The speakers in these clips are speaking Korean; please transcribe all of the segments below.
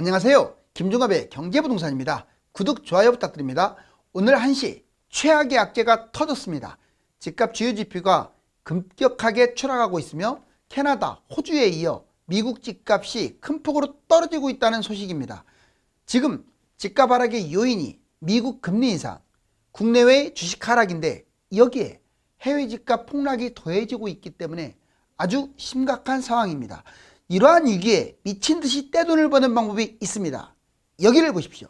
안녕하세요. 김종갑의 경제부동산입니다. 구독, 좋아요 부탁드립니다. 오늘 1시 최악의 악재가 터졌습니다. 집값 주요 지표가 급격하게 추락하고 있으며 캐나다, 호주에 이어 미국 집값이 큰 폭으로 떨어지고 있다는 소식입니다. 지금 집값 하락의 요인이 미국 금리 인상, 국내외 주식 하락인데 여기에 해외 집값 폭락이 더해지고 있기 때문에 아주 심각한 상황입니다. 이러한 위기에 미친 듯이 떼돈을 버는 방법이 있습니다. 여기를 보십시오.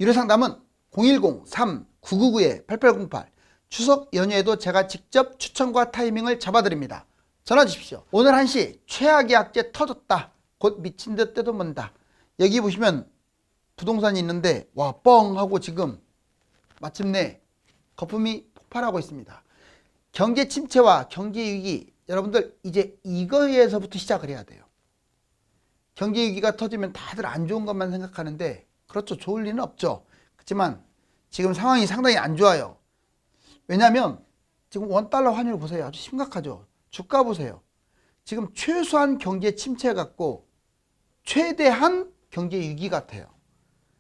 유료상담은 010-3999-8808 추석 연휴에도 제가 직접 추천과 타이밍을 잡아드립니다. 전화 주십시오. 오늘 1시 최악의 악재 터졌다. 곧 미친 듯 떼돈 번다. 여기 보시면 부동산이 있는데 와 뻥 하고 지금 마침내 거품이 폭발하고 있습니다. 경제 침체와 경제 위기, 여러분들 이제 이거에서부터 시작을 해야 돼요. 경제 위기가 터지면 다들 안 좋은 것만 생각하는데 그렇죠. 좋을 리는 없죠. 그렇지만 지금 상황이 상당히 안 좋아요. 왜냐하면 지금 원달러 환율 보세요. 아주 심각하죠. 주가 보세요. 지금 최소한 경제 침체 같고 최대한 경제 위기 같아요.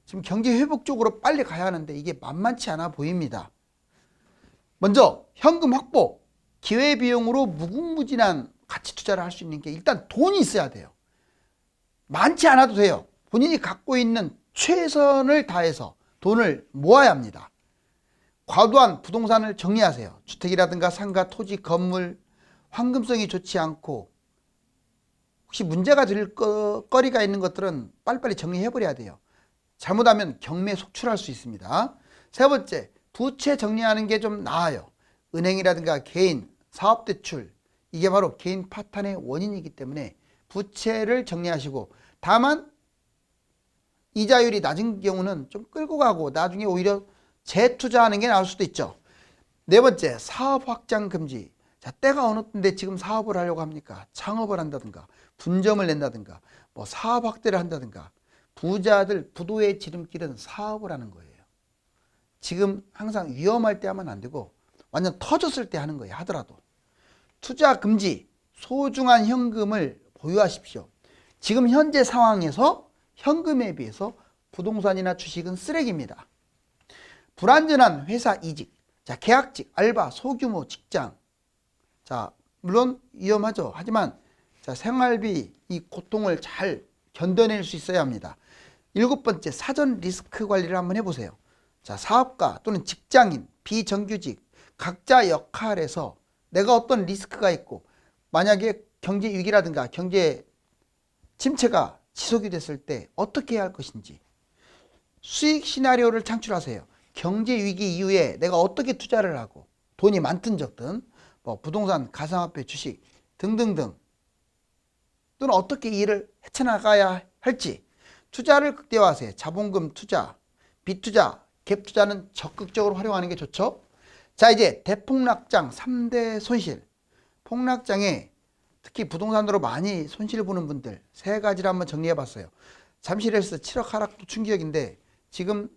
지금 경제 회복 쪽으로 빨리 가야 하는데 이게 만만치 않아 보입니다. 먼저 현금 확보, 기회비용으로 무궁무진한 가치 투자를 할 수 있는 게 일단 돈이 있어야 돼요. 많지 않아도 돼요. 본인이 갖고 있는 최선을 다해서 돈을 모아야 합니다. 과도한 부동산을 정리하세요. 주택이라든가 상가, 토지, 건물, 황금성이 좋지 않고 혹시 문제가 될 거리가 있는 것들은 빨리빨리 정리해버려야 돼요. 잘못하면 경매에 속출할 수 있습니다. 세 번째, 부채 정리하는 게 좀 나아요. 은행이라든가 개인, 사업대출, 이게 바로 개인 파탄의 원인이기 때문에 부채를 정리하시고, 다만 이자율이 낮은 경우는 좀 끌고 가고 나중에 오히려 재투자하는 게 나을 수도 있죠. 네 번째, 사업 확장 금지. 자, 때가 어느 때인데 지금 사업을 하려고 합니까? 창업을 한다든가 분점을 낸다든가 뭐 사업 확대를 한다든가. 부자들 부도의 지름길은 사업을 하는 거예요. 지금 항상 위험할 때 하면 안 되고 완전 터졌을 때 하는 거예요. 하더라도. 투자 금지, 소중한 현금을 보유하십시오. 지금 현재 상황에서 현금에 비해서 부동산이나 주식은 쓰레기입니다. 불안전한 회사 이직, 자, 계약직, 알바, 소규모 직장. 자, 물론 위험하죠. 하지만 자, 생활비 이 고통을 잘 견뎌낼 수 있어야 합니다. 7번째, 사전 리스크 관리를 한번 해보세요. 자, 사업가 또는 직장인, 비정규직, 각자 역할에서 내가 어떤 리스크가 있고 만약에 경제 위기라든가 경제 침체가 지속이 됐을 때 어떻게 해야 할 것인지 수익 시나리오를 창출하세요. 경제 위기 이후에 내가 어떻게 투자를 하고 돈이 많든 적든 뭐 부동산, 가상화폐, 주식 등등등 또는 어떻게 일을 헤쳐나가야 할지 투자를 극대화하세요. 자본금 투자, 빚투자, 갭투자는 적극적으로 활용하는 게 좋죠. 자, 이제 대폭락장 3대 손실. 폭락장에 특히 부동산으로 많이 손실을 보는 분들 세 가지를 한번 정리해 봤어요. 잠실에서 7억 하락도 충격인데 지금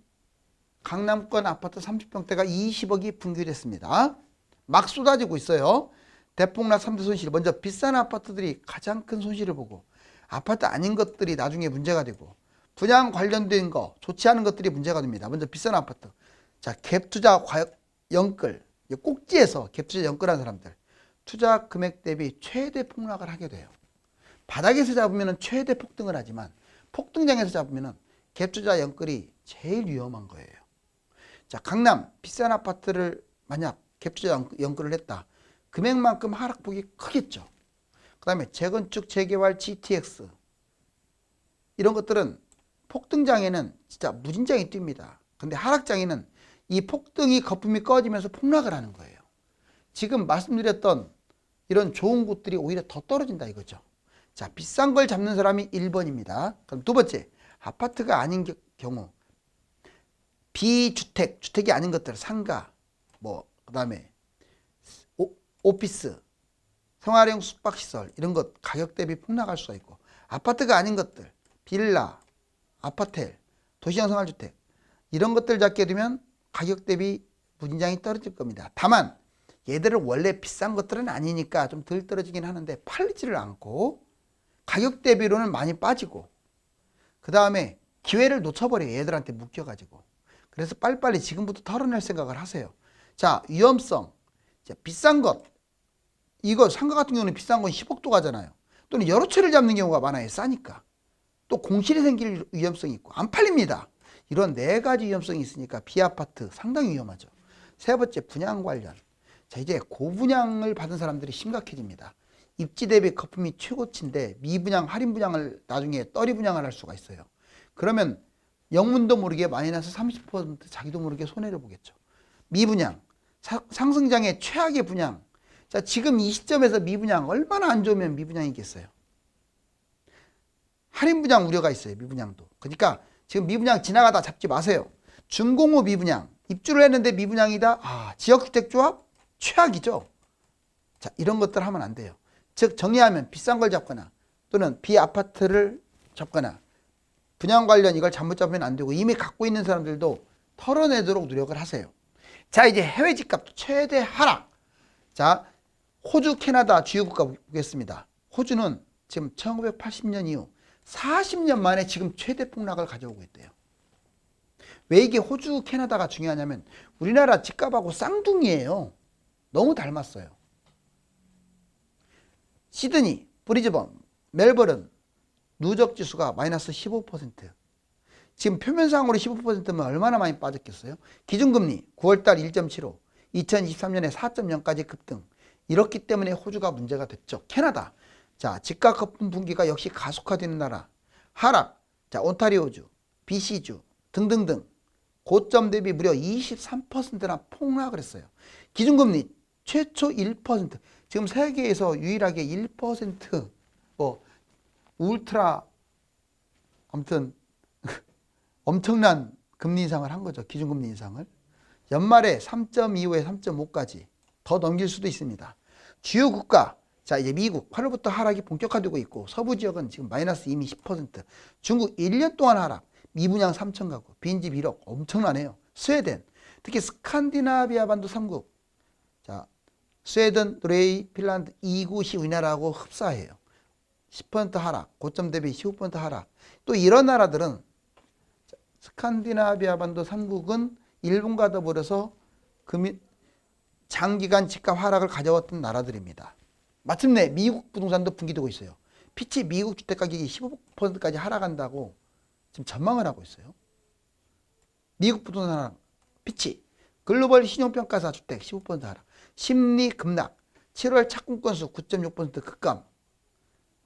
강남권 아파트 30평대가 20억이 분규됐습니다. 막 쏟아지고 있어요. 대폭락 3대 손실. 먼저 비싼 아파트들이 가장 큰 손실을 보고 아파트 아닌 것들이 나중에 문제가 되고 분양 관련된 거 좋지 않은 것들이 문제가 됩니다. 먼저 비싼 아파트. 자, 갭투자 영끌. 꼭지에서 갭투자 영끌한 사람들. 투자 금액 대비 최대 폭락을 하게 돼요. 바닥에서 잡으면 최대 폭등을 하지만 폭등장에서 잡으면 갭투자 영끌이 제일 위험한 거예요. 자, 강남 비싼 아파트를 만약 갭투자 영끌을 했다. 금액만큼 하락폭이 크겠죠. 그 다음에 재건축, 재개발, GTX 이런 것들은 폭등장에는 진짜 무진장이 뜁니다. 근데 하락장에는 이 폭등이 거품이 꺼지면서 폭락을 하는 거예요. 지금 말씀드렸던 이런 좋은 곳들이 오히려 더 떨어진다 이거죠. 자, 비싼 걸 잡는 사람이 1번입니다. 그럼 두 번째, 아파트가 아닌 경우 비주택, 주택이 아닌 것들, 상가, 뭐 그다음에 오피스, 생활형 숙박시설 이런 것 가격 대비 폭락할 수가 있고 아파트가 아닌 것들, 빌라, 아파텔, 도시형 생활주택 이런 것들 잡게 되면 가격 대비 무진장이 떨어질 겁니다. 다만 얘들은 원래 비싼 것들은 아니니까 좀 덜 떨어지긴 하는데 팔리지를 않고 가격 대비로는 많이 빠지고 그 다음에 기회를 놓쳐버려요. 얘들한테 묶여가지고. 그래서 빨리빨리 지금부터 털어낼 생각을 하세요. 자, 위험성. 자, 비싼 것. 이거 상가 같은 경우는 비싼 건 10억도 가잖아요. 또는 여러 채를 잡는 경우가 많아요. 싸니까. 또 공실이 생길 위험성이 있고 안 팔립니다. 이런 4가지 위험성이 있으니까 비아파트 상당히 위험하죠. 세 번째, 분양 관련. 자, 이제 고분양을 받은 사람들이 심각해집니다. 입지 대비 거품이 최고치인데 미분양, 할인 분양을 나중에 떨이 분양을 할 수가 있어요. 그러면 영문도 모르게 마이너스 30% 자기도 모르게 손해를 보겠죠. 미분양, 상승장의 최악의 분양. 자, 지금 이 시점에서 미분양 얼마나 안 좋으면 미분양이겠어요. 할인 분양 우려가 있어요. 미분양도. 그러니까 지금 미분양 지나가다 잡지 마세요. 준공후 미분양. 입주를 했는데 미분양이다. 아, 지역주택조합 최악이죠. 자, 이런 것들 하면 안 돼요. 즉 정리하면 비싼 걸 잡거나 또는 비아파트를 잡거나 분양 관련 이걸 잘못 잡으면 안 되고 이미 갖고 있는 사람들도 털어내도록 노력을 하세요. 자, 이제 해외 집값 최대 하락. 자, 호주, 캐나다 주요 국가 보겠습니다. 호주는 지금 1980년 이후 40년 만에 지금 최대 폭락을 가져오고 있대요. 왜 이게 호주, 캐나다가 중요하냐면 우리나라 집값하고 쌍둥이에요. 너무 닮았어요. 시드니, 브리즈번, 멜버른 누적 지수가 마이너스 15%. 지금 표면상으로 15%면 얼마나 많이 빠졌겠어요? 기준금리 9월달 1.75, 2023년에 4.0까지 급등. 이렇기 때문에 호주가 문제가 됐죠. 캐나다. 자, 집값 거품 분기가 역시 가속화되는 나라. 하락. 자, 온타리오주, BC주 등등등. 고점 대비 무려 23%나 폭락을 했어요. 기준금리 최초 1%. 지금 세계에서 유일하게 1% 울트라 아무튼 엄청난 금리 인상을 한 거죠. 기준금리 인상을. 연말에 3.25에 3.5까지 더 넘길 수도 있습니다. 주요 국가. 자, 이제 미국 8월부터 하락이 본격화되고 있고 서부 지역은 지금 마이너스 이미 10%. 중국 1년 동안 하락. 미분양 3천 가구. 빈집 1억. 엄청나네요. 스웨덴. 특히 스칸디나비아 반도 3국. 자, 스웨덴, 노르웨이, 핀란드 2곳이 우리나라하고 흡사해요. 10% 하락. 고점 대비 15% 하락. 또 이런 나라들은 스칸디나비아 반도 3국은 일본과 더불어서 장기간 집값 하락을 가져왔던 나라들입니다. 마침내 미국 부동산도 분기되고 있어요. 피치 미국 주택가격이 15%까지 하락한다고 지금 전망을 하고 있어요. 미국 부동산 하락, 피치, 글로벌 신용평가사 주택 15% 하락, 심리 급락, 7월 착공 건수 9.6% 급감,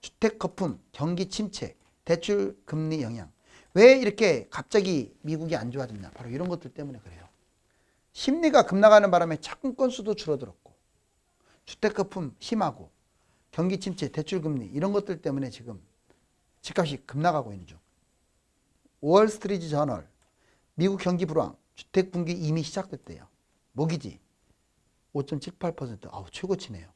주택 거품, 경기 침체, 대출 금리 영향. 왜 이렇게 갑자기 미국이 안 좋아졌냐? 바로 이런 것들 때문에 그래요. 심리가 급락하는 바람에 착공 건수도 줄어들었고 주택 거품 심하고 경기 침체, 대출 금리 이런 것들 때문에 지금 집값이 급락하고 있는 중. 월스트리트 저널, 미국 경기 불황, 주택 분기 이미 시작됐대요. 모기지 5.78%, 아우 최고치네요.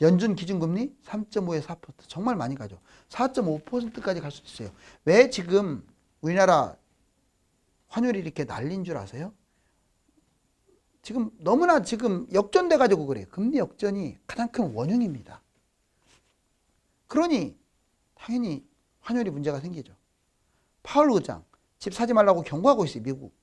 연준 기준금리 3.5에 4%, 정말 많이 가죠. 4.5%까지 갈 수도 있어요. 왜 지금 우리나라 환율이 이렇게 날린 줄 아세요? 지금 너무나 지금 역전돼 가지고 그래요. 금리 역전이 가장 큰 원흉입니다. 그러니 당연히 환율이 문제가 생기죠. 파월 의장 집 사지 말라고 경고하고 있어요. 미국.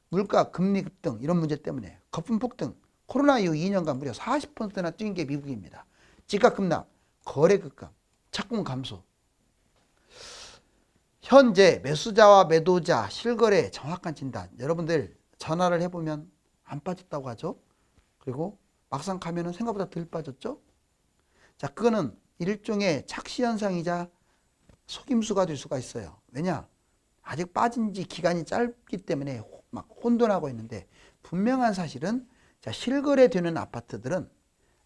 물가, 금리 급등 이런 문제 때문에 거품 폭등, 코로나 이후 2년간 무려 40%나 뛴 게 미국입니다. 집값 급락, 거래 급감, 착공 감소. 현재 매수자와 매도자 실거래 정확한 진단. 여러분들 전화를 해보면 안 빠졌다고 하죠. 그리고 막상 가면은 생각보다 덜 빠졌죠. 자, 그거는 일종의 착시 현상이자 속임수가 될 수가 있어요. 왜냐? 아직 빠진 지 기간이 짧기 때문에 막 혼돈하고 있는데 분명한 사실은 자, 실거래되는 아파트들은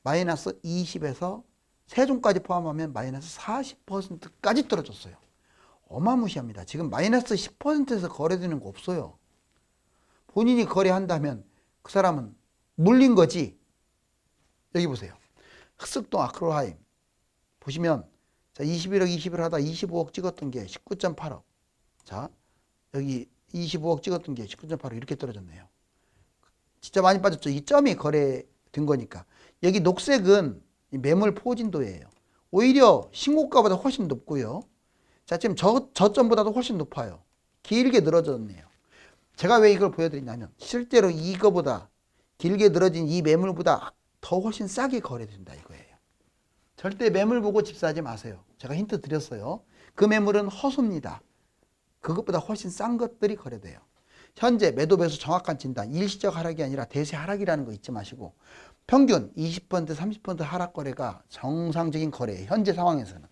마이너스 20에서 세종까지 포함하면 마이너스 40%까지 떨어졌어요. 어마무시합니다. 지금 마이너스 10%에서 거래되는 거 없어요. 본인이 거래한다면 그 사람은 물린 거지. 여기 보세요. 흑석동 아크로하임 보시면 자 21억 21억 하다 25억 찍었던 게 19.8억. 자 여기 25억 찍었던 게 19.8억 이렇게 떨어졌네요. 진짜 많이 빠졌죠. 이 점이 거래된 거니까. 여기 녹색은 매물 포진도예요. 오히려 신고가보다 훨씬 높고요. 자 지금 저점보다도 훨씬 높아요. 길게 늘어졌네요. 제가 왜 이걸 보여드리냐면 실제로 이거보다 길게 늘어진 이 매물보다 더 훨씬 싸게 거래된다 이거예요. 절대 매물 보고 집 사지 마세요. 제가 힌트 드렸어요. 그 매물은 허수입니다. 그것보다 훨씬 싼 것들이 거래돼요. 현재 매도 매수 정확한 진단, 일시적 하락이 아니라 대세 하락이라는 거 잊지 마시고 평균 20% 30% 하락 거래가 정상적인 거래예요. 현재 상황에서는.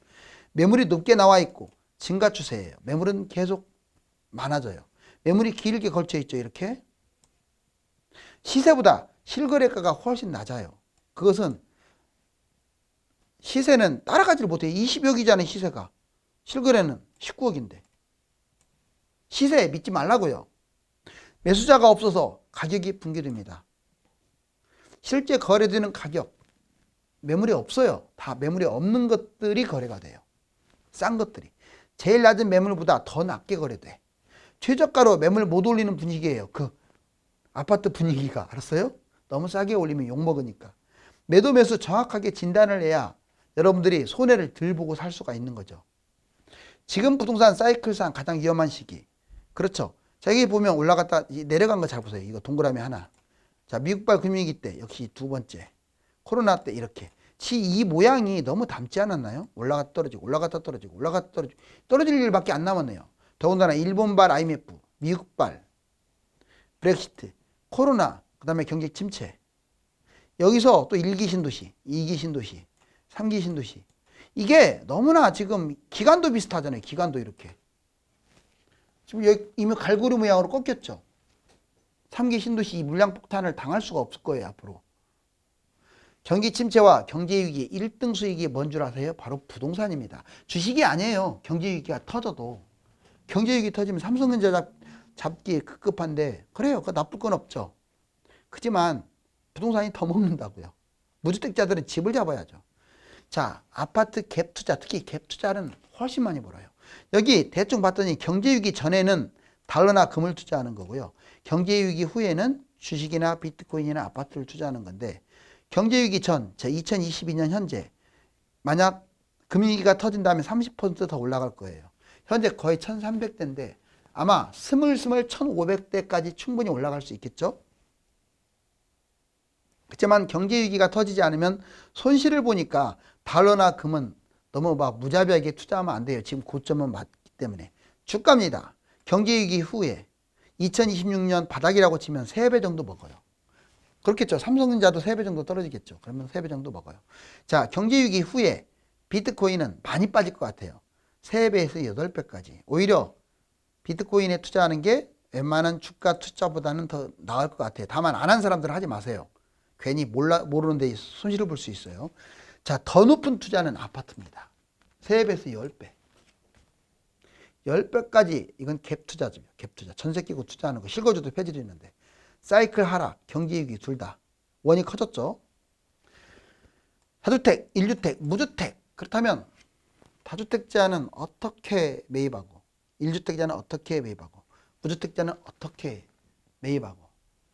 매물이 높게 나와 있고 증가 추세예요. 매물은 계속 많아져요. 매물이 길게 걸쳐 있죠. 이렇게. 시세보다 실거래가가 훨씬 낮아요. 그것은 시세는 따라가지를 못해요. 20억이잖아요. 시세가. 실거래는 19억인데. 시세 믿지 말라고요. 매수자가 없어서 가격이 붕괴됩니다. 실제 거래되는 가격, 매물이 없어요. 다 매물이 없는 것들이 거래가 돼요. 싼 것들이. 제일 낮은 매물보다 더 낮게 거래돼. 최저가로 매물 못 올리는 분위기예요. 그 아파트 분위기가. 알았어요? 너무 싸게 올리면 욕먹으니까. 매도 매수 정확하게 진단을 해야 여러분들이 손해를 덜 보고 살 수가 있는 거죠. 지금 부동산 사이클상 가장 위험한 시기. 그렇죠. 자, 여기 보면 올라갔다 내려간 거 잘 보세요. 이거 동그라미 하나. 자, 미국발 금융위기 때 역시 두 번째. 코로나 때 이렇게. 이 모양이 너무 닮지 않았나요? 올라갔다 떨어지고 올라갔다 떨어지고 올라갔다 떨어지고 떨어질 일밖에 안 남았네요. 더군다나 일본발 IMF, 미국발 브렉시트, 코로나, 그 다음에 경제 침체. 여기서 또 1기 신도시, 2기 신도시, 3기 신도시. 이게 너무나 지금 기간도 비슷하잖아요. 기간도 이렇게. 지금 여기 이미 갈고리 모양으로 꺾였죠. 3기 신도시 물량 폭탄을 당할 수가 없을 거예요. 앞으로. 경기 침체와 경제위기 1등 수익이 뭔 줄 아세요? 바로 부동산입니다. 주식이 아니에요. 경제위기가 터져도. 경제위기 터지면 삼성전자 잡기 급급한데 그래요. 그거 나쁠 건 없죠. 그렇지만 부동산이 더 먹는다고요. 무주택자들은 집을 잡아야죠. 자, 아파트 갭 투자, 특히 갭 투자는 훨씬 많이 벌어요. 여기 대충 봤더니 경제위기 전에는 달러나 금을 투자하는 거고요. 경제위기 후에는 주식이나 비트코인이나 아파트를 투자하는 건데 경제위기 전, 제 2022년 현재 만약 금융위기가 터진다면 30% 더 올라갈 거예요. 현재 거의 1300대인데 아마 스물스물 1500대까지 충분히 올라갈 수 있겠죠. 그렇지만 경제위기가 터지지 않으면 손실을 보니까 달러나 금은 너무 막 무자비하게 투자하면 안 돼요. 지금 고점은 맞기 때문에. 주가입니다. 경제위기 후에 2026년 바닥이라고 치면 3배 정도 먹어요. 그렇겠죠. 삼성전자도 3배 정도 떨어지겠죠. 그러면 3배 정도 먹어요. 자, 경제위기 후에 비트코인은 많이 빠질 것 같아요. 3배에서 8배까지. 오히려 비트코인에 투자하는 게 웬만한 주가 투자보다는 더 나을 것 같아요. 다만 안 한 사람들은 하지 마세요. 괜히 모르는 데 손실을 볼 수 있어요. 자, 더 높은 투자는 아파트입니다. 3배에서 10배. 10배까지 이건 갭 투자죠. 갭 투자. 전세 끼고 투자하는 거. 실거주도 폐지도 있는데. 사이클 하락, 경제위기 둘 다 원이 커졌죠. 다주택, 1주택, 무주택. 그렇다면 다주택자는 어떻게 매입하고 1주택자는 어떻게 매입하고 무주택자는 어떻게 매입하고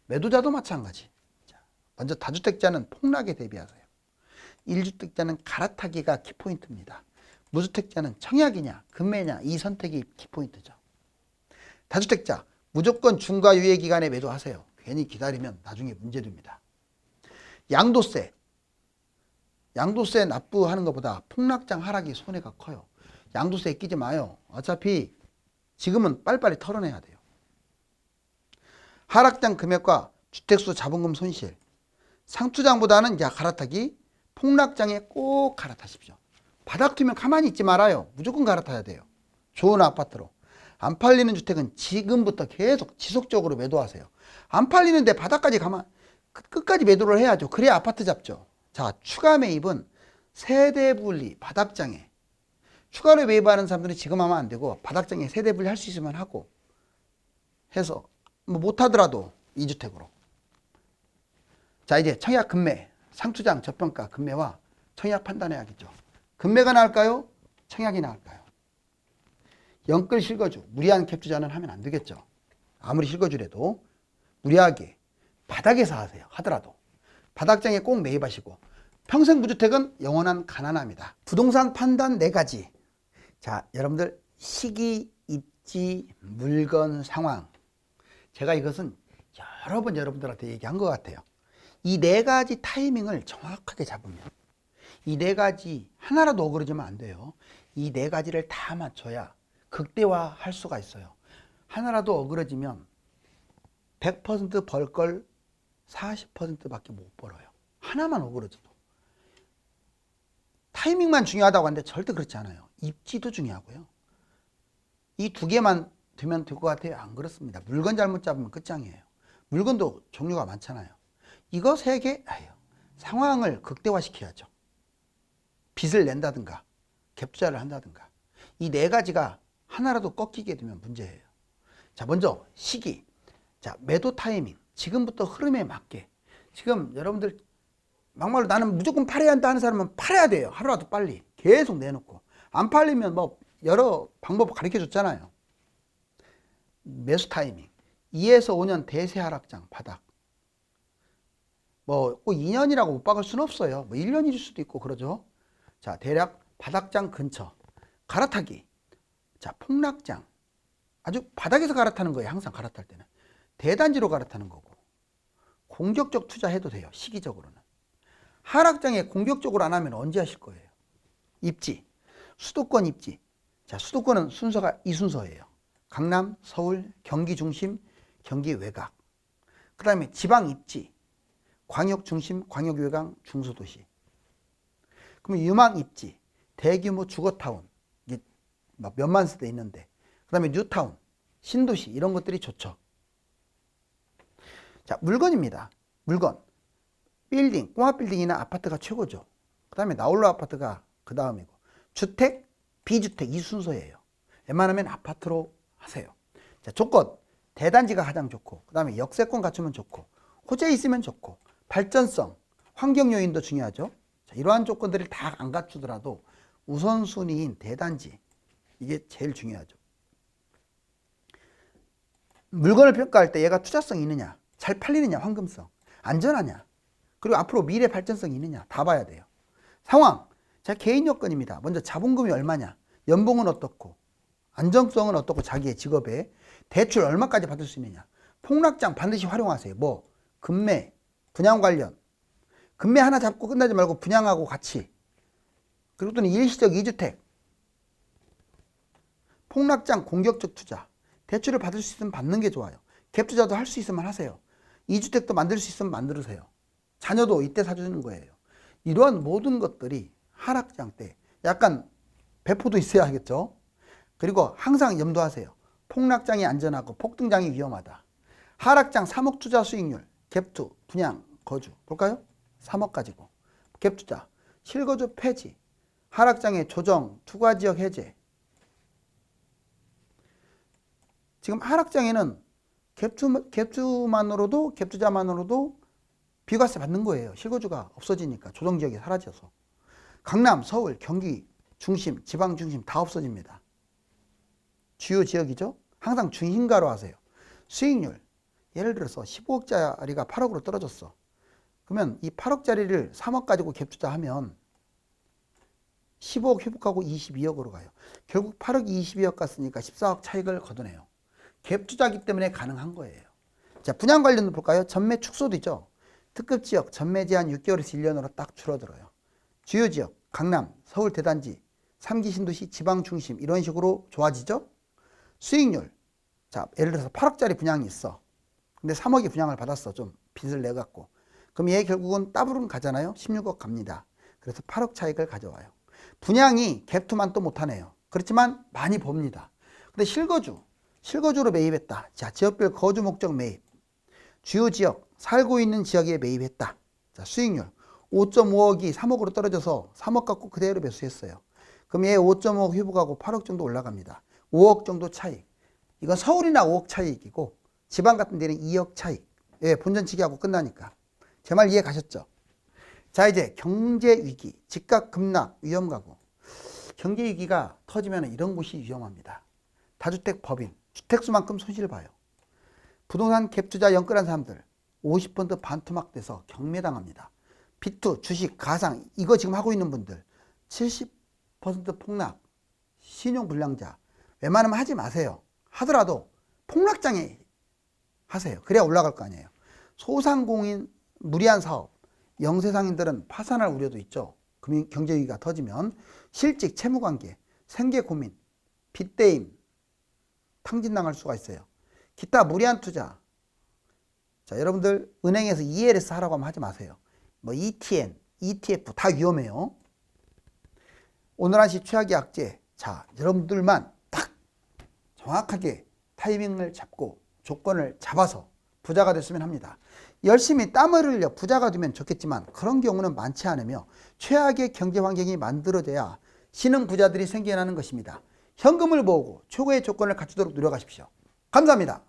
매도자도 마찬가지. 자, 먼저 다주택자는 폭락에 대비하세요. 1주택자는 갈아타기가 키포인트입니다. 무주택자는 청약이냐 금매냐 이 선택이 키포인트죠. 다주택자 무조건 중과 유예 기간에 매도하세요. 괜히 기다리면 나중에 문제됩니다. 양도세 납부하는 것보다 폭락장 하락이 손해가 커요. 양도세에 끼지 마요. 어차피 지금은 빨리빨리 털어내야 돼요. 하락장 금액과 주택수 자본금 손실. 상투장보다는 이제 갈아타기, 폭락장에 꼭 갈아타십시오. 바닥 트면 가만히 있지 말아요. 무조건 갈아타야 돼요. 좋은 아파트로. 안 팔리는 주택은 지금부터 계속 지속적으로 매도하세요. 안 팔리는데 바닥까지 끝까지 매도를 해야죠. 그래야 아파트 잡죠. 자, 추가 매입은 세대 분리, 바닥장에. 추가로 매입하는 사람들은 지금 하면 안 되고 바닥장에 세대 분리 할 수 있으면 하고 해서 뭐 못하더라도 2주택으로. 자, 이제 청약 금매, 상투장 저평가 금매와 청약 판단해야겠죠. 금매가 나을까요? 청약이 나을까요? 영끌 실거주, 무리한 갭 투자는 하면 안 되겠죠. 아무리 실거주래도 무리하게 바닥에서 하더라도 바닥장에 꼭 매입하시고 평생 무주택은 영원한 가난함이다. 부동산 판단 4가지. 자, 여러분들 시기, 입지, 물건, 상황. 제가 이것은 여러 번 여러분들한테 얘기한 것 같아요. 이 네 가지 타이밍을 정확하게 잡으면, 이 네 가지 하나라도 어그러지면 안 돼요. 이 네 가지를 다 맞춰야 극대화할 수가 있어요. 하나라도 어그러지면 100% 벌 걸 40%밖에 못 벌어요. 하나만 어그러져도. 타이밍만 중요하다고 하는데 절대 그렇지 않아요. 입지도 중요하고요. 이 두 개만 되면 될 것 같아요? 안 그렇습니다. 물건 잘못 잡으면 끝장이에요. 물건도 종류가 많잖아요. 이거 세 개, 상황을 극대화시켜야죠. 빚을 낸다든가 갭 투자를 한다든가 이 네 가지가 하나라도 꺾이게 되면 문제예요. 자, 먼저 시기. 자, 매도 타이밍. 지금부터 흐름에 맞게. 지금 여러분들 막말로 나는 무조건 팔아야 한다 하는 사람은 팔아야 돼요. 하루라도 빨리. 계속 내놓고. 안 팔리면 뭐 여러 방법 가르쳐 줬잖아요. 매수 타이밍. 2에서 5년 대세 하락장 바닥. 뭐 꼭 2년이라고 못 박을 수는 없어요. 뭐 1년일 수도 있고 그러죠. 자, 대략 바닥장 근처. 갈아타기. 자, 폭락장. 아주 바닥에서 갈아타는 거예요. 항상 갈아탈 때는. 대단지로 갈아타는 거고. 공격적 투자해도 돼요. 시기적으로는. 하락장에 공격적으로 안 하면 언제 하실 거예요? 입지. 수도권 입지. 자, 수도권은 순서가 이 순서예요. 강남, 서울, 경기 중심, 경기 외곽. 그 다음에 지방 입지. 광역 중심, 광역 외곽, 중소도시. 그러면 유망 입지. 대규모 주거타운. 이게 막 몇만 세대 있는데. 그 다음에 뉴타운, 신도시 이런 것들이 좋죠. 자, 물건입니다. 물건. 빌딩, 꼬마 빌딩이나 아파트가 최고죠. 그 다음에 나홀로 아파트가 그 다음이고. 주택, 비주택 이 순서예요. 웬만하면 아파트로 하세요. 자, 조건. 대단지가 가장 좋고, 그 다음에 역세권 갖추면 좋고, 호재 있으면 좋고, 발전성, 환경 요인도 중요하죠. 자, 이러한 조건들을 다 안 갖추더라도 우선순위인 대단지, 이게 제일 중요하죠. 물건을 평가할 때 얘가 투자성이 있느냐, 잘 팔리느냐, 황금성, 안전하냐, 그리고 앞으로 미래 발전성이 있느냐 다 봐야 돼요. 상황, 자, 개인 여건입니다. 먼저 자본금이 얼마냐, 연봉은 어떻고, 안정성은 어떻고, 자기의 직업에 대출 얼마까지 받을 수 있느냐. 폭락장 반드시 활용하세요. 뭐 금매, 분양 관련. 금매 하나 잡고 끝나지 말고 분양하고 같이. 그리고 또는 일시적 2주택. 폭락장 공격적 투자. 대출을 받을 수 있으면 받는 게 좋아요. 갭 투자도 할 수 있으면 하세요. 2주택도 만들 수 있으면 만들으세요. 자녀도 이때 사주는 거예요. 이러한 모든 것들이 하락장 때 약간 배포도 있어야 하겠죠. 그리고 항상 염두하세요. 폭락장이 안전하고 폭등장이 위험하다. 하락장 3억 투자 수익률, 갭투, 분양, 거주. 볼까요? 3억 가지고. 갭 투자, 실거주 폐지, 하락장의 조정, 투과지역 해제. 지금 하락장에는 갭 투자만으로도 비과세 받는 거예요. 실거주가 없어지니까, 조정지역이 사라져서. 강남, 서울, 경기 중심, 지방 중심 다 없어집니다. 주요 지역이죠. 항상 중심가로 하세요. 수익률, 예를 들어서 15억짜리가 8억으로 떨어졌어. 그러면 이 8억짜리를 3억 가지고 갭 투자하면 15억 회복하고 22억으로 가요. 결국 8억이 22억 갔으니까 14억 차익을 걷어내요. 갭 투자기 때문에 가능한 거예요. 자, 분양 관련도 볼까요? 전매 축소도 있죠. 특급 지역 전매 제한 6개월에서 1년으로 딱 줄어들어요. 주요 지역, 강남, 서울 대단지, 3기 신도시, 지방 중심 이런 식으로 좋아지죠. 수익률, 자, 예를 들어서 8억짜리 분양이 있어. 근데 3억이 분양을 받았어. 좀 빚을 내갖고. 그럼 얘 결국은 따블은 가잖아요. 16억 갑니다. 그래서 8억 차익을 가져와요. 분양이 갭투만 또 못하네요. 그렇지만 많이 봅니다. 근데 실거주로 매입했다. 자, 지역별 거주 목적 매입. 주요 지역, 살고 있는 지역에 매입했다. 자, 수익률 5.5억이 3억으로 떨어져서 3억 갖고 그대로 매수했어요. 그럼 얘 5.5억 회복하고 8억 정도 올라갑니다. 5억 정도 차익. 이건 서울이나 5억 차익이고 지방 같은 데는 2억 차익. 예, 본전치기하고 끝나니까. 제 말 이해 가셨죠? 자, 이제 경제 위기, 집값 급락, 위험 가구. 경제 위기가 터지면 이런 곳이 위험합니다. 다주택 법인, 주택수만큼 손실 봐요. 부동산 갭 투자 연끌한 사람들 50% 반토막 돼서 경매당합니다. 비투, 주식, 가상 이거 지금 하고 있는 분들 70% 폭락, 신용불량자 웬만하면 하지 마세요. 하더라도 폭락장애 하세요. 그래야 올라갈 거 아니에요. 소상공인, 무리한 사업, 영세상인들은 파산할 우려도 있죠. 경제위기가 터지면 실직, 채무관계, 생계 고민, 빚대임, 탕진당할 수가 있어요. 기타 무리한 투자. 자, 여러분들 은행에서 ELS 하라고 하면 하지 마세요. 뭐 ETN, ETF 다 위험해요. 오늘 한시 최악의 악재. 자, 여러분들만 딱 정확하게 타이밍을 잡고 조건을 잡아서 부자가 됐으면 합니다. 열심히 땀을 흘려 부자가 되면 좋겠지만 그런 경우는 많지 않으며 최악의 경제 환경이 만들어져야 신흥 부자들이 생겨나는 것입니다. 현금을 모으고 최고의 조건을 갖추도록 노력하십시오. 감사합니다.